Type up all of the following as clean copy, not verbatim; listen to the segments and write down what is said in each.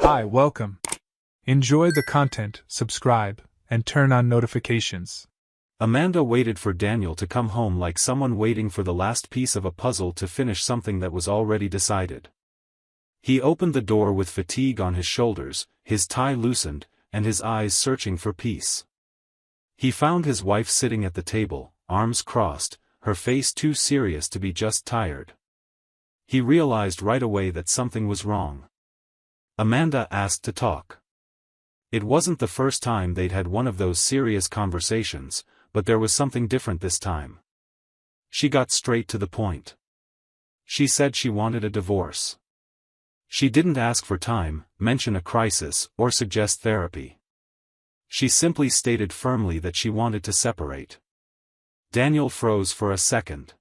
Hi, welcome. Enjoy the content, subscribe, and turn on notifications. Amanda waited for Daniel to come home like someone waiting for the last piece of a puzzle to finish something that was already decided. He opened the door with fatigue on his shoulders, his tie loosened, and his eyes searching for peace. He found his wife sitting at the table, arms crossed, her face too serious to be just tired. He realized right away that something was wrong. Amanda asked to talk. It wasn't the first time they'd had one of those serious conversations, but there was something different this time. She got straight to the point. She said she wanted a divorce. She didn't ask for time, mention a crisis, or suggest therapy. She simply stated firmly that she wanted to separate. Daniel froze for a second.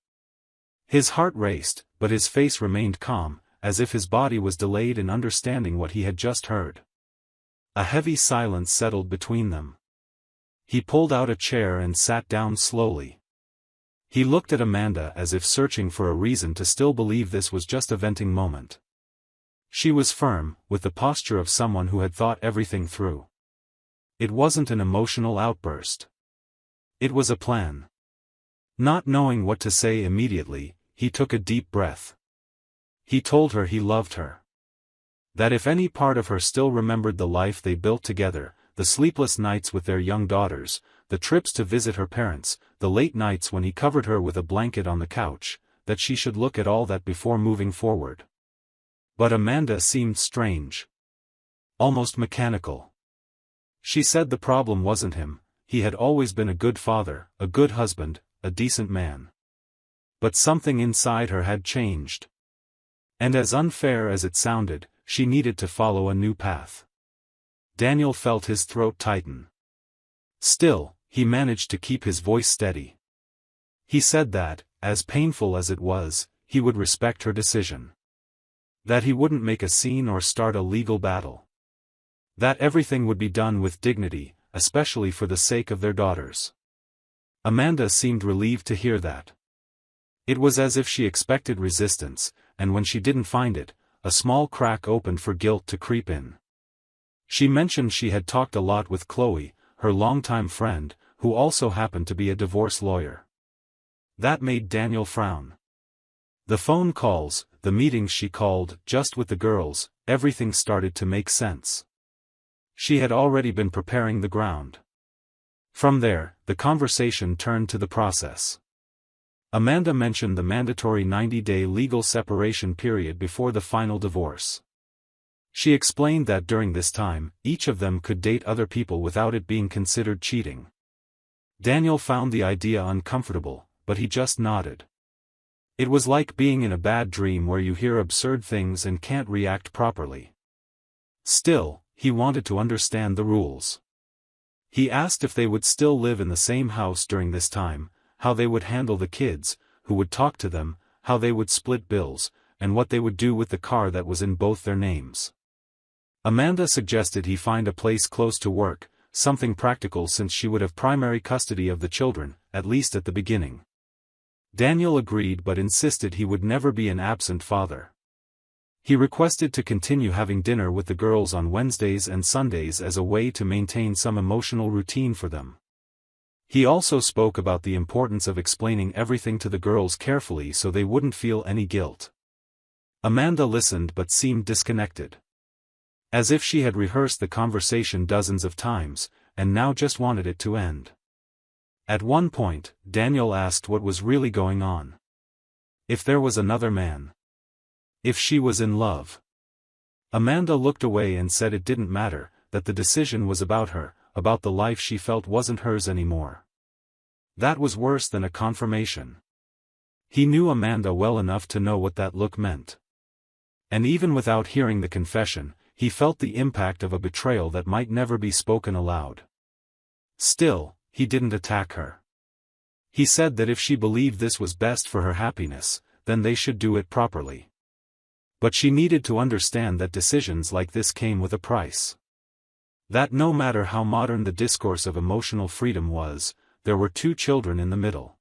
His heart raced, but his face remained calm, as if his body was delayed in understanding what he had just heard. A heavy silence settled between them. He pulled out a chair and sat down slowly. He looked at Amanda as if searching for a reason to still believe this was just a venting moment. She was firm, with the posture of someone who had thought everything through. It wasn't an emotional outburst. It was a plan. Not knowing what to say immediately, he took a deep breath. He told her he loved her. That if any part of her still remembered the life they built together, the sleepless nights with their young daughters, the trips to visit her parents, the late nights when he covered her with a blanket on the couch, that she should look at all that before moving forward. But Amanda seemed strange. Almost mechanical. She said the problem wasn't him, he had always been a good father, a good husband, a decent man. But something inside her had changed. And as unfair as it sounded, she needed to follow a new path. Daniel felt his throat tighten. Still, he managed to keep his voice steady. He said that, as painful as it was, he would respect her decision. That he wouldn't make a scene or start a legal battle. That everything would be done with dignity, especially for the sake of their daughters. Amanda seemed relieved to hear that. It was as if she expected resistance, and when she didn't find it, a small crack opened for guilt to creep in. She mentioned she had talked a lot with Chloe, her longtime friend, who also happened to be a divorce lawyer. That made Daniel frown. The phone calls, the meetings she called, just with the girls, everything started to make sense. She had already been preparing the ground. From there, the conversation turned to the process. Amanda mentioned the mandatory 90-day legal separation period before the final divorce. She explained that during this time, each of them could date other people without it being considered cheating. Daniel found the idea uncomfortable, but he just nodded. It was like being in a bad dream where you hear absurd things and can't react properly. Still, he wanted to understand the rules. He asked if they would still live in the same house during this time, how they would handle the kids, who would talk to them, how they would split bills, and what they would do with the car that was in both their names. Amanda suggested he find a place close to work, something practical since she would have primary custody of the children, at least at the beginning. Daniel agreed but insisted he would never be an absent father. He requested to continue having dinner with the girls on Wednesdays and Sundays as a way to maintain some emotional routine for them. He also spoke about the importance of explaining everything to the girls carefully so they wouldn't feel any guilt. Amanda listened but seemed disconnected. As if she had rehearsed the conversation dozens of times, and now just wanted it to end. At one point, Daniel asked what was really going on. If there was another man. If she was in love. Amanda looked away and said it didn't matter, that the decision was about her, about the life she felt wasn't hers anymore. That was worse than a confirmation. He knew Amanda well enough to know what that look meant. And even without hearing the confession, he felt the impact of a betrayal that might never be spoken aloud. Still, he didn't attack her. He said that if she believed this was best for her happiness, then they should do it properly. But she needed to understand that decisions like this came with a price. That no matter how modern the discourse of emotional freedom was, there were two children in the middle.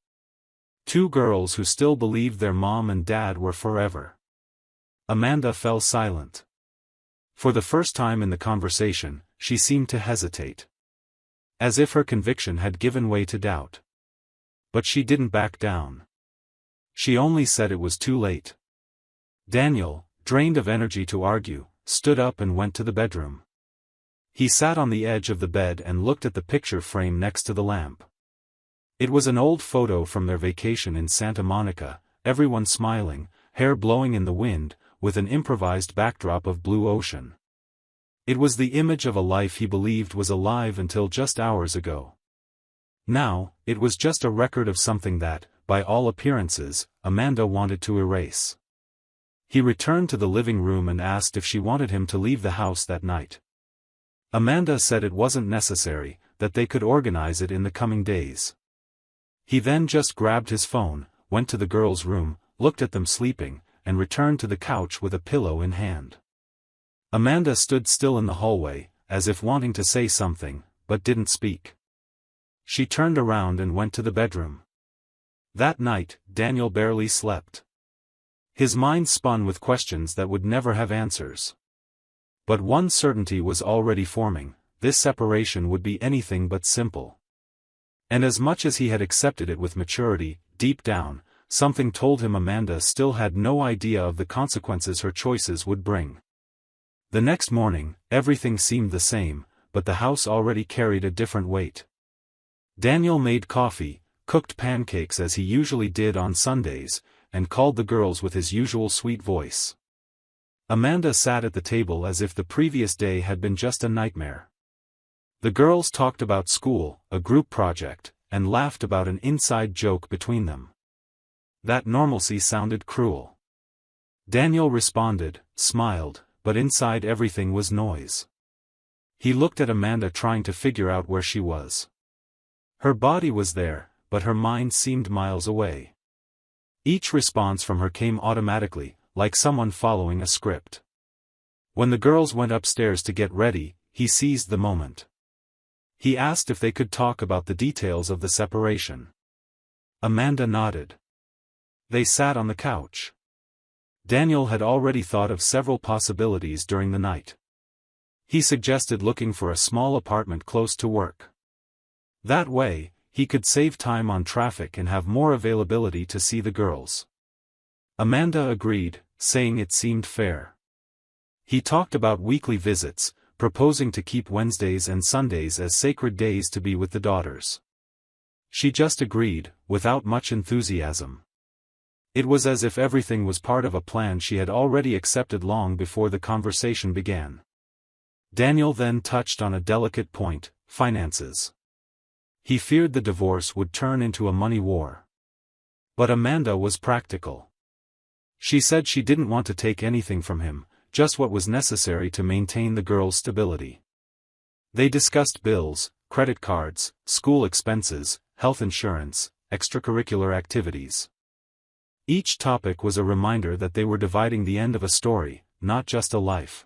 Two girls who still believed their mom and dad were forever. Amanda fell silent. For the first time in the conversation, she seemed to hesitate. As if her conviction had given way to doubt. But she didn't back down. She only said it was too late. Daniel, drained of energy to argue, stood up and went to the bedroom. He sat on the edge of the bed and looked at the picture frame next to the lamp. It was an old photo from their vacation in Santa Monica, everyone smiling, hair blowing in the wind, with an improvised backdrop of blue ocean. It was the image of a life he believed was alive until just hours ago. Now, it was just a record of something that, by all appearances, Amanda wanted to erase. He returned to the living room and asked if she wanted him to leave the house that night. Amanda said it wasn't necessary, that they could organize it in the coming days. He then just grabbed his phone, went to the girls' room, looked at them sleeping, and returned to the couch with a pillow in hand. Amanda stood still in the hallway, as if wanting to say something, but didn't speak. She turned around and went to the bedroom. That night, Daniel barely slept. His mind spun with questions that would never have answers. But one certainty was already forming: this separation would be anything but simple. And as much as he had accepted it with maturity, deep down, something told him Amanda still had no idea of the consequences her choices would bring. The next morning, everything seemed the same, but the house already carried a different weight. Daniel made coffee, cooked pancakes as he usually did on Sundays, and called the girls with his usual sweet voice. Amanda sat at the table as if the previous day had been just a nightmare. The girls talked about school, a group project, and laughed about an inside joke between them. That normalcy sounded cruel. Daniel responded, smiled, but inside everything was noise. He looked at Amanda trying to figure out where she was. Her body was there, but her mind seemed miles away. Each response from her came automatically, like someone following a script. When the girls went upstairs to get ready, he seized the moment. He asked if they could talk about the details of the separation. Amanda nodded. They sat on the couch. Daniel had already thought of several possibilities during the night. He suggested looking for a small apartment close to work. That way, he could save time on traffic and have more availability to see the girls. Amanda agreed, saying it seemed fair. He talked about weekly visits, proposing to keep Wednesdays and Sundays as sacred days to be with the daughters. She just agreed, without much enthusiasm. It was as if everything was part of a plan she had already accepted long before the conversation began. Daniel then touched on a delicate point: finances. He feared the divorce would turn into a money war. But Amanda was practical. She said she didn't want to take anything from him, just what was necessary to maintain the girls' stability. They discussed bills, credit cards, school expenses, health insurance, extracurricular activities. Each topic was a reminder that they were dividing the end of a story, not just a life.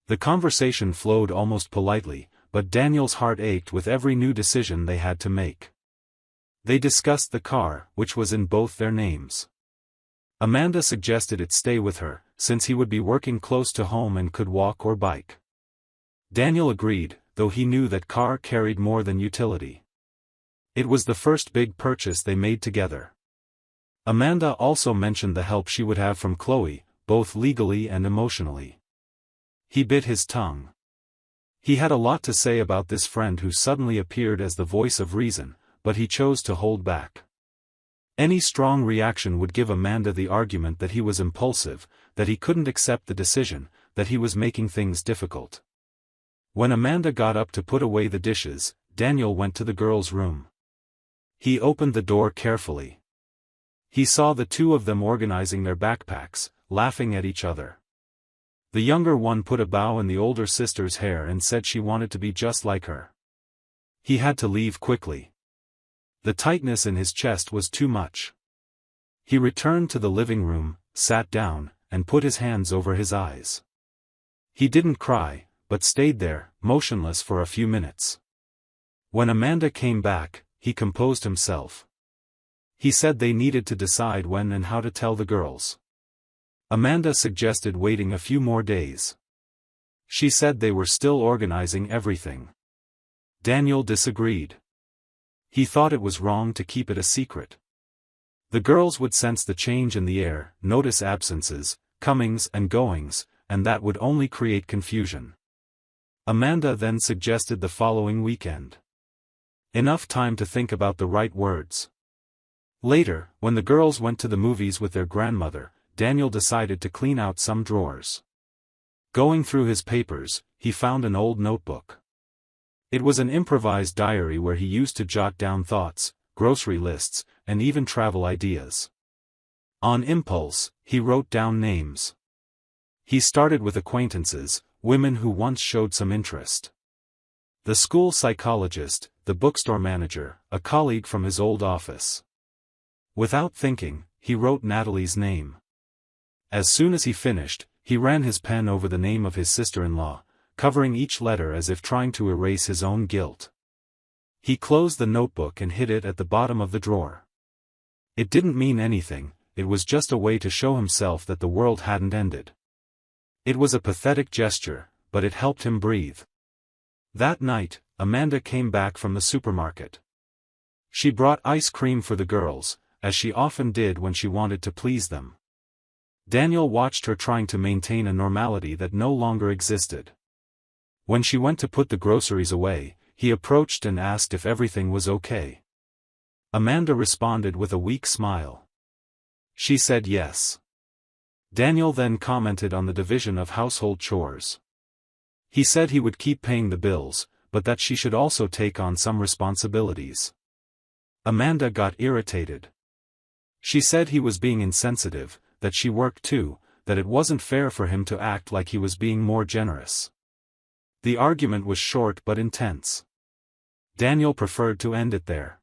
The conversation flowed almost politely, but Daniel's heart ached with every new decision they had to make. They discussed the car, which was in both their names. Amanda suggested it stay with her, since he would be working close to home and could walk or bike. Daniel agreed, though he knew that car carried more than utility. It was the first big purchase they made together. Amanda also mentioned the help she would have from Chloe, both legally and emotionally. He bit his tongue. He had a lot to say about this friend who suddenly appeared as the voice of reason, but he chose to hold back. Any strong reaction would give Amanda the argument that he was impulsive, that he couldn't accept the decision, that he was making things difficult. When Amanda got up to put away the dishes, Daniel went to the girls' room. He opened the door carefully. He saw the two of them organizing their backpacks, laughing at each other. The younger one put a bow in the older sister's hair and said she wanted to be just like her. He had to leave quickly. The tightness in his chest was too much. He returned to the living room, sat down, and put his hands over his eyes. He didn't cry, but stayed there, motionless for a few minutes. When Amanda came back, he composed himself. He said they needed to decide when and how to tell the girls. Amanda suggested waiting a few more days. She said they were still organizing everything. Daniel disagreed. He thought it was wrong to keep it a secret. The girls would sense the change in the air, notice absences, comings and goings, and that would only create confusion. Amanda then suggested the following weekend. Enough time to think about the right words. Later, when the girls went to the movies with their grandmother, Daniel decided to clean out some drawers. Going through his papers, he found an old notebook. It was an improvised diary where he used to jot down thoughts, grocery lists, and even travel ideas. On impulse, he wrote down names. He started with acquaintances, women who once showed some interest. The school psychologist, the bookstore manager, a colleague from his old office. Without thinking, he wrote Natalie's name. As soon as he finished, he ran his pen over the name of his sister-in-law, covering each letter as if trying to erase his own guilt. He closed the notebook and hid it at the bottom of the drawer. It didn't mean anything, it was just a way to show himself that the world hadn't ended. It was a pathetic gesture, but it helped him breathe. That night, Amanda came back from the supermarket. She brought ice cream for the girls, as she often did when she wanted to please them. Daniel watched her trying to maintain a normality that no longer existed. When she went to put the groceries away, he approached and asked if everything was okay. Amanda responded with a weak smile. She said yes. Daniel then commented on the division of household chores. He said he would keep paying the bills, but that she should also take on some responsibilities. Amanda got irritated. She said he was being insensitive, that she worked too, that it wasn't fair for him to act like he was being more generous. The argument was short but intense. Daniel preferred to end it there.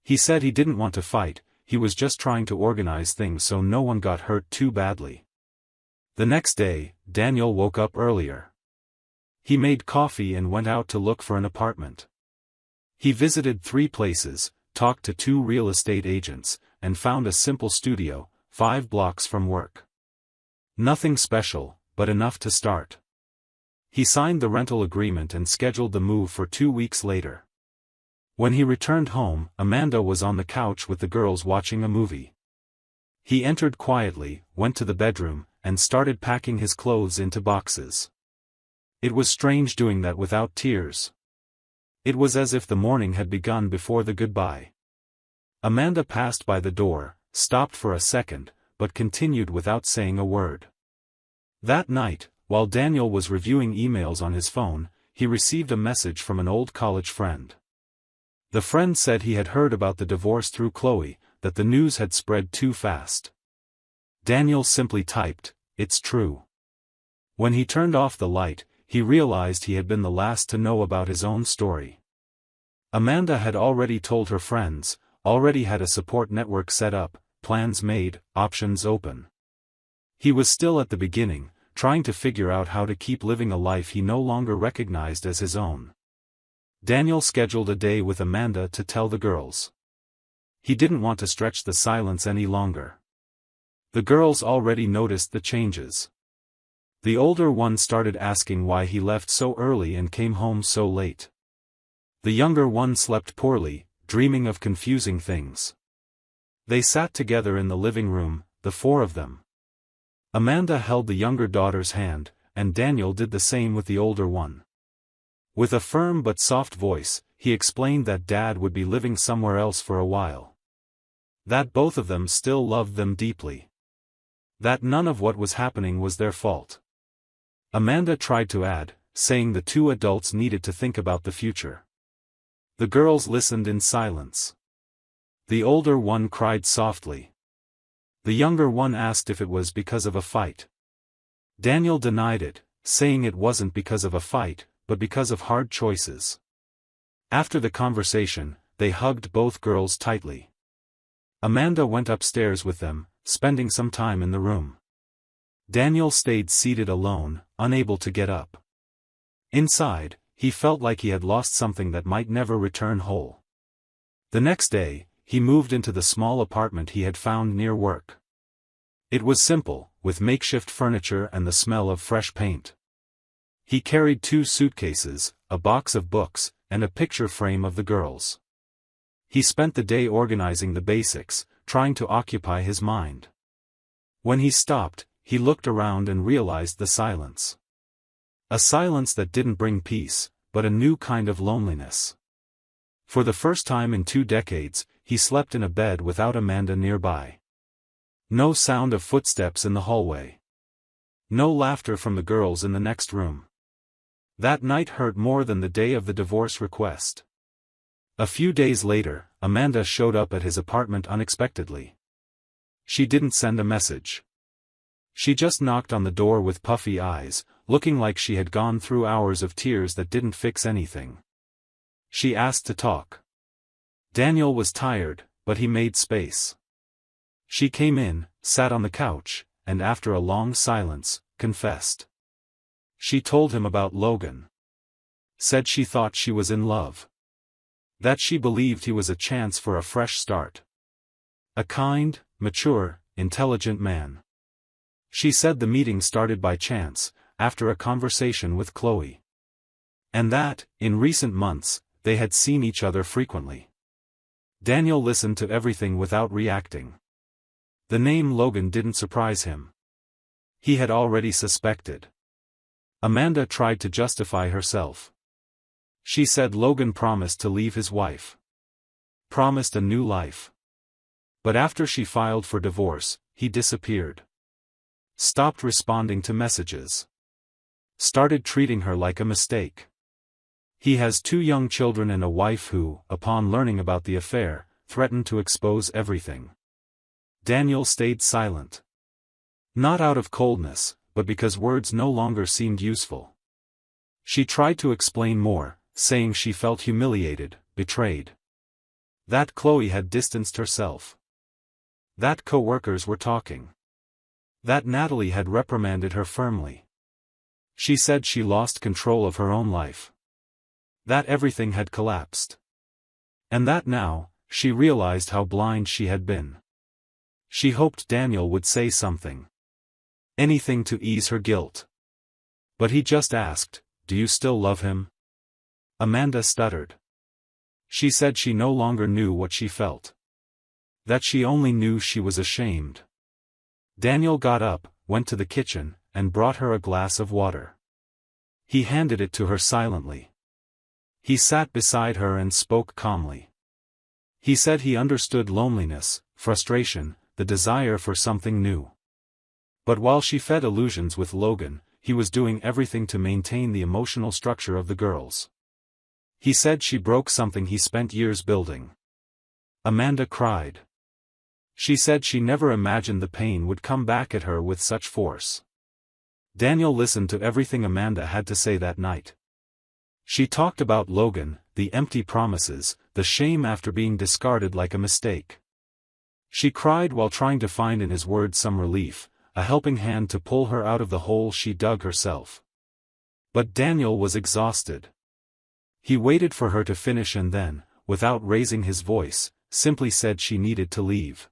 He said he didn't want to fight, he was just trying to organize things so no one got hurt too badly. The next day, Daniel woke up earlier. He made coffee and went out to look for an apartment. He visited 3 places, talked to 2 real estate agents, and found a simple studio, 5 blocks from work. Nothing special, but enough to start. He signed the rental agreement and scheduled the move for 2 weeks later. When he returned home, Amanda was on the couch with the girls watching a movie. He entered quietly, went to the bedroom, and started packing his clothes into boxes. It was strange doing that without tears. It was as if the morning had begun before the goodbye. Amanda passed by the door, stopped for a second, but continued without saying a word. That night, while Daniel was reviewing emails on his phone, he received a message from an old college friend. The friend said he had heard about the divorce through Chloe, that the news had spread too fast. Daniel simply typed, "It's true." When he turned off the light, he realized he had been the last to know about his own story. Amanda had already told her friends, already had a support network set up, plans made, options open. He was still at the beginning, trying to figure out how to keep living a life he no longer recognized as his own. Daniel scheduled a day with Amanda to tell the girls. He didn't want to stretch the silence any longer. The girls already noticed the changes. The older one started asking why he left so early and came home so late. The younger one slept poorly, dreaming of confusing things. They sat together in the living room, the 4 of them. Amanda held the younger daughter's hand, and Daniel did the same with the older one. With a firm but soft voice, he explained that Dad would be living somewhere else for a while. That both of them still loved them deeply. That none of what was happening was their fault. Amanda tried to add, saying the 2 adults needed to think about the future. The girls listened in silence. The older one cried softly. The younger one asked if it was because of a fight. Daniel denied it, saying it wasn't because of a fight, but because of hard choices. After the conversation, they hugged both girls tightly. Amanda went upstairs with them, spending some time in the room. Daniel stayed seated alone, unable to get up. Inside, he felt like he had lost something that might never return whole. The next day, he moved into the small apartment he had found near work. It was simple, with makeshift furniture and the smell of fresh paint. He carried 2 suitcases, a box of books, and a picture frame of the girls. He spent the day organizing the basics, trying to occupy his mind. When he stopped, he looked around and realized the silence. A silence that didn't bring peace, but a new kind of loneliness. For the first time in 2 decades, he slept in a bed without Amanda nearby. No sound of footsteps in the hallway. No laughter from the girls in the next room. That night hurt more than the day of the divorce request. A few days later, Amanda showed up at his apartment unexpectedly. She didn't send a message. She just knocked on the door with puffy eyes, looking like she had gone through hours of tears that didn't fix anything. She asked to talk. Daniel was tired, but he made space. She came in, sat on the couch, and after a long silence, confessed. She told him about Logan. Said she thought she was in love. That she believed he was a chance for a fresh start. A kind, mature, intelligent man. She said the meeting started by chance, after a conversation with Chloe. And that, in recent months, they had seen each other frequently. Daniel listened to everything without reacting. The name Logan didn't surprise him. He had already suspected. Amanda tried to justify herself. She said Logan promised to leave his wife. Promised a new life. But after she filed for divorce, he disappeared. Stopped responding to messages. Started treating her like a mistake. He has 2 young children and a wife who, upon learning about the affair, threatened to expose everything. Daniel stayed silent. Not out of coldness, but because words no longer seemed useful. She tried to explain more, saying she felt humiliated, betrayed. That Chloe had distanced herself. That co-workers were talking. That Natalie had reprimanded her firmly. She said she lost control of her own life. That everything had collapsed. And that now, she realized how blind she had been. She hoped Daniel would say something. Anything to ease her guilt. But he just asked, "Do you still love him?" Amanda stuttered. She said she no longer knew what she felt. That she only knew she was ashamed. Daniel got up, went to the kitchen, and brought her a glass of water. He handed it to her silently. He sat beside her and spoke calmly. He said he understood loneliness, frustration, the desire for something new. But while she fed illusions with Logan, he was doing everything to maintain the emotional structure of the girls. He said she broke something he spent years building. Amanda cried. She said she never imagined the pain would come back at her with such force. Daniel listened to everything Amanda had to say that night. She talked about Logan, the empty promises, the shame after being discarded like a mistake. She cried while trying to find in his words some relief, a helping hand to pull her out of the hole she dug herself. But Daniel was exhausted. He waited for her to finish and then, without raising his voice, simply said she needed to leave.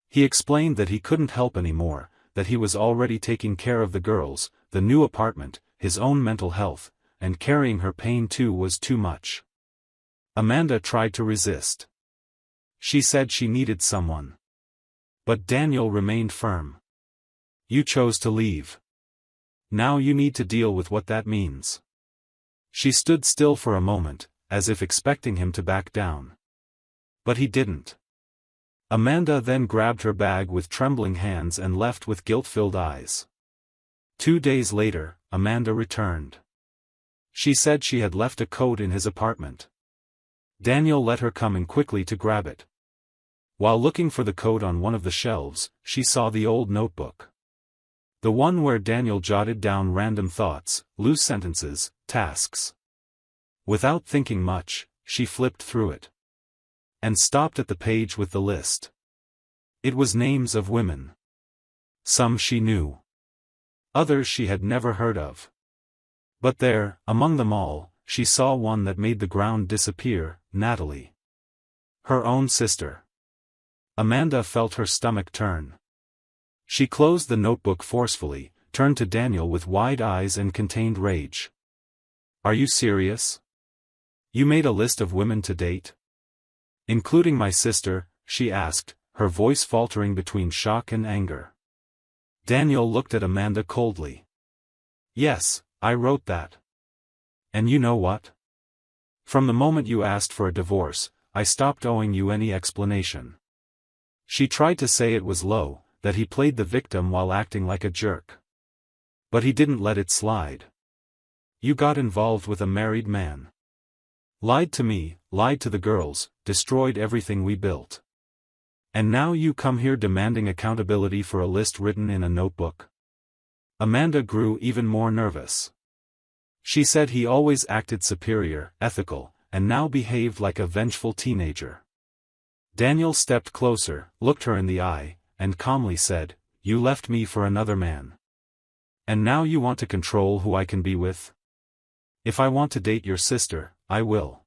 He explained that he couldn't help anymore, that he was already taking care of the girls, the new apartment, his own mental health, and carrying her pain too was too much. Amanda tried to resist. She said she needed someone. But Daniel remained firm. You chose to leave. Now you need to deal with what that means. She stood still for a moment, as if expecting him to back down. But he didn't. Amanda then grabbed her bag with trembling hands and left with guilt-filled eyes. 2 days later, Amanda returned. She said she had left a coat in his apartment. Daniel let her come in quickly to grab it. While looking for the coat on one of the shelves, she saw the old notebook. The one where Daniel jotted down random thoughts, loose sentences, tasks. Without thinking much, she flipped through it. And stopped at the page with the list. It was names of women. Some she knew. Others she had never heard of. But there, among them all, she saw one that made the ground disappear, Natalie. Her own sister. Amanda felt her stomach turn. She closed the notebook forcefully, turned to Daniel with wide eyes and contained rage. "Are you serious? You made a list of women to date? Including my sister?" she asked, her voice faltering between shock and anger. Daniel looked at Amanda coldly. "Yes, I wrote that. And you know what? From the moment you asked for a divorce, I stopped owing you any explanation." She tried to say it was low, that he played the victim while acting like a jerk. But he didn't let it slide. "You got involved with a married man. Lied to me, lied to the girls, destroyed everything we built. And now you come here demanding accountability for a list written in a notebook?" Amanda grew even more nervous. She said he always acted superior, ethical, and now behaved like a vengeful teenager. Daniel stepped closer, looked her in the eye, and calmly said, "You left me for another man. And now you want to control who I can be with? If I want to date your sister, I will.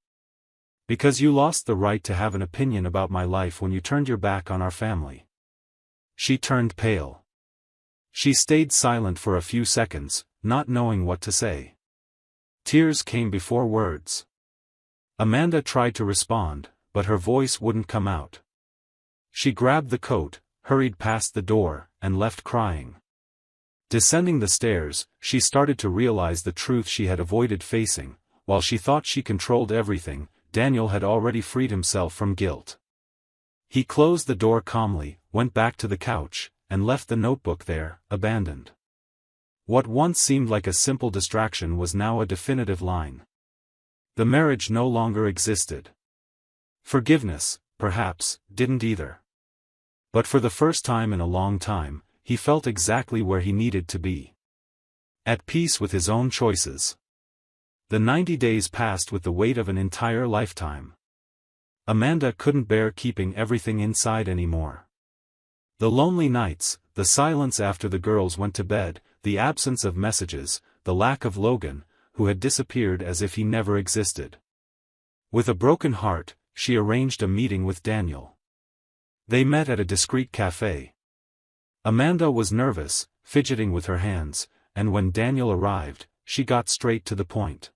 Because you lost the right to have an opinion about my life when you turned your back on our family." She turned pale. She stayed silent for a few seconds, not knowing what to say. Tears came before words. Amanda tried to respond, but her voice wouldn't come out. She grabbed the coat, hurried past the door, and left crying. Descending the stairs, she started to realize the truth she had avoided facing. While she thought she controlled everything, Daniel had already freed himself from guilt. He closed the door calmly, went back to the couch, and left the notebook there, abandoned. What once seemed like a simple distraction was now a definitive line. The marriage no longer existed. Forgiveness, perhaps, didn't either. But for the first time in a long time, he felt exactly where he needed to be. At peace with his own choices. The 90 days passed with the weight of an entire lifetime. Amanda couldn't bear keeping everything inside anymore. The lonely nights, the silence after the girls went to bed, the absence of messages, the lack of Logan, who had disappeared as if he never existed. With a broken heart, she arranged a meeting with Daniel. They met at a discreet cafe. Amanda was nervous, fidgeting with her hands, and when Daniel arrived, she got straight to the point.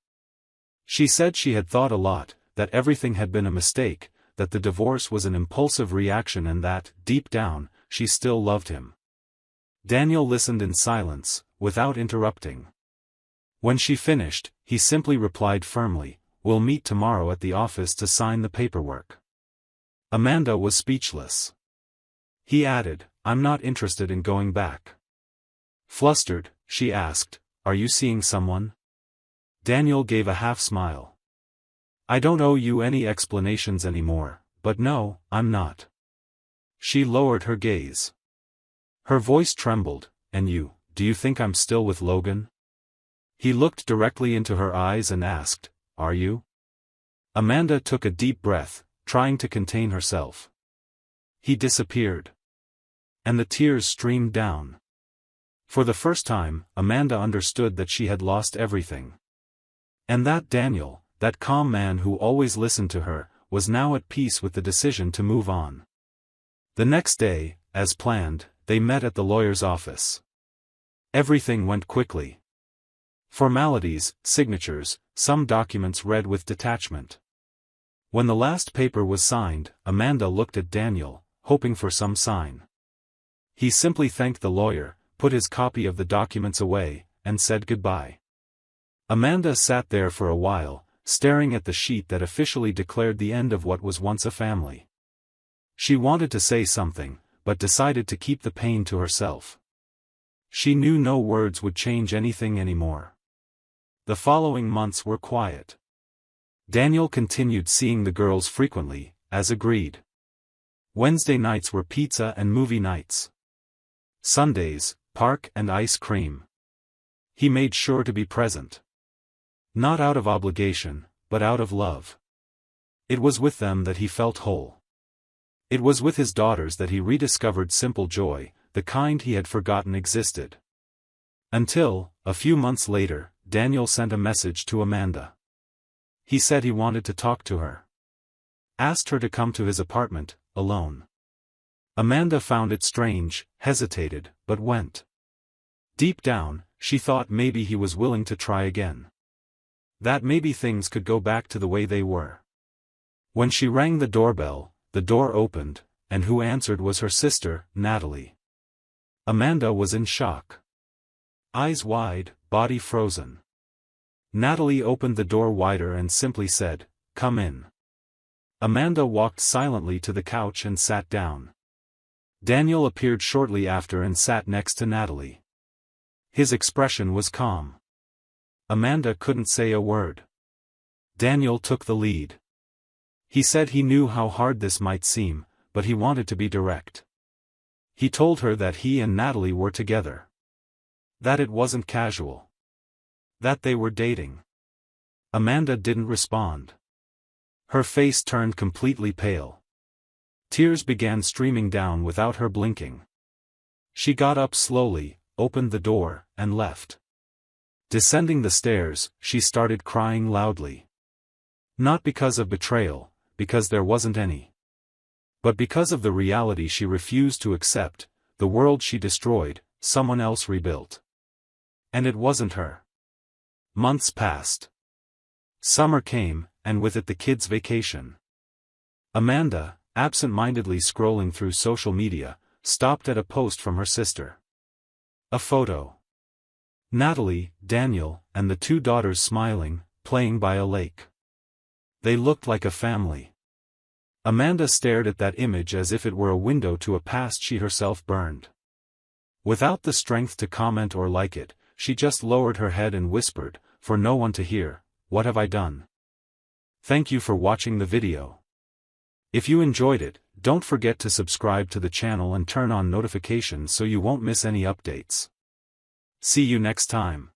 She said she had thought a lot, that everything had been a mistake, that the divorce was an impulsive reaction and that, deep down, she still loved him. Daniel listened in silence, without interrupting. When she finished, he simply replied firmly, "We'll meet tomorrow at the office to sign the paperwork." Amanda was speechless. He added, "I'm not interested in going back." Flustered, she asked, "Are you seeing someone?" Daniel gave a half-smile. "I don't owe you any explanations anymore, but no, I'm not." She lowered her gaze. Her voice trembled, "And you, do you think I'm still with Logan?" He looked directly into her eyes and asked, "Are you?" Amanda took a deep breath, trying to contain herself. He disappeared. And the tears streamed down. For the first time, Amanda understood that she had lost everything. And that Daniel, that calm man who always listened to her, was now at peace with the decision to move on. The next day, as planned, they met at the lawyer's office. Everything went quickly. Formalities, signatures, some documents read with detachment. When the last paper was signed, Amanda looked at Daniel, hoping for some sign. He simply thanked the lawyer, put his copy of the documents away, and said goodbye. Amanda sat there for a while, staring at the sheet that officially declared the end of what was once a family. She wanted to say something, but decided to keep the pain to herself. She knew no words would change anything anymore. The following months were quiet. Daniel continued seeing the girls frequently, as agreed. Wednesday nights were pizza and movie nights. Sundays, park and ice cream. He made sure to be present. Not out of obligation, but out of love. It was with them that he felt whole. It was with his daughters that he rediscovered simple joy, the kind he had forgotten existed. Until, a few months later, Daniel sent a message to Amanda. He said he wanted to talk to her. Asked her to come to his apartment, alone. Amanda found it strange, hesitated, but went. Deep down, she thought maybe he was willing to try again. That maybe things could go back to the way they were. When she rang the doorbell, the door opened, and who answered was her sister, Natalie. Amanda was in shock. Eyes wide, body frozen. Natalie opened the door wider and simply said, "Come in." Amanda walked silently to the couch and sat down. Daniel appeared shortly after and sat next to Natalie. His expression was calm. Amanda couldn't say a word. Daniel took the lead. He said he knew how hard this might seem, but he wanted to be direct. He told her that he and Natalie were together. That it wasn't casual. That they were dating. Amanda didn't respond. Her face turned completely pale. Tears began streaming down without her blinking. She got up slowly, opened the door, and left. Descending the stairs, she started crying loudly. Not because of betrayal, because there wasn't any. But because of the reality she refused to accept, the world she destroyed, someone else rebuilt. And it wasn't her. Months passed. Summer came, and with it the kids' vacation. Amanda, absent-mindedly scrolling through social media, stopped at a post from her sister. A photo. Natalie, Daniel, and the two daughters smiling, playing by a lake. They looked like a family. Amanda stared at that image as if it were a window to a past she herself burned. Without the strength to comment or like it, she just lowered her head and whispered, for no one to hear, "What have I done?" Thank you for watching the video. If you enjoyed it, don't forget to subscribe to the channel and turn on notifications so you won't miss any updates. See you next time.